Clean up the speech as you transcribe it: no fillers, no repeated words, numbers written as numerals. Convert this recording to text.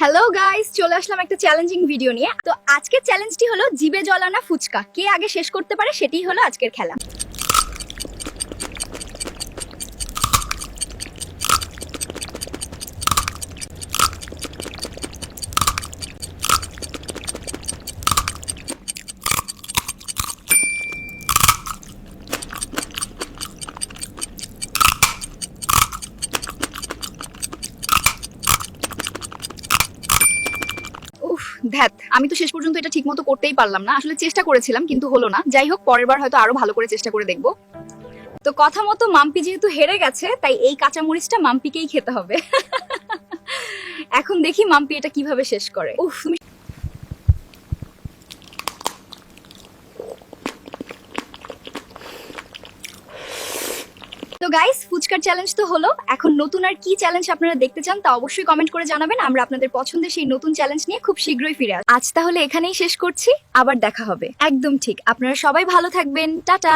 Hello guys, চলে আসলাম একটা challenging video নিয়ে। তো আজকের চ্যালেঞ্জটি হলো জিভে জল আনা ফুচকা কে আগে শেষ করতে পারে, সেটাই হলো আজকের খেলা। উফ, ধ্যাত, আমি তো শেষ পর্যন্ত এটা ঠিকমতো করতেই পারলাম না। আসলে চেষ্টা করেছিলাম কিন্তু হলো না। যাই হোক, পরের বার হয়তো আরো ভালো করে চেষ্টা করে দেখবো। তো কথা মতো মাম্পি যেহেতু হেরে গেছে, তাই এই কাঁচামরিচটা মাম্পিকেই খেতে হবে। এখন দেখি মাম্পি এটা কিভাবে শেষ করে। উফ, তুমি। তো গাইস, ফুচকার চ্যালেঞ্জ তো হলো। এখন নতুন আর কি চ্যালেঞ্জ আপনারা দেখতে চান তা অবশ্যই কমেন্ট করে জানাবেন। আমরা আপনাদের পছন্দের সেই নতুন চ্যালেঞ্জ নিয়ে খুব শীঘ্রই ফিরে আসব। আজ তাহলে এখানেই শেষ করছি, আবার দেখা হবে। একদম ঠিক, আপনারা সবাই ভালো থাকবেন, টাটা।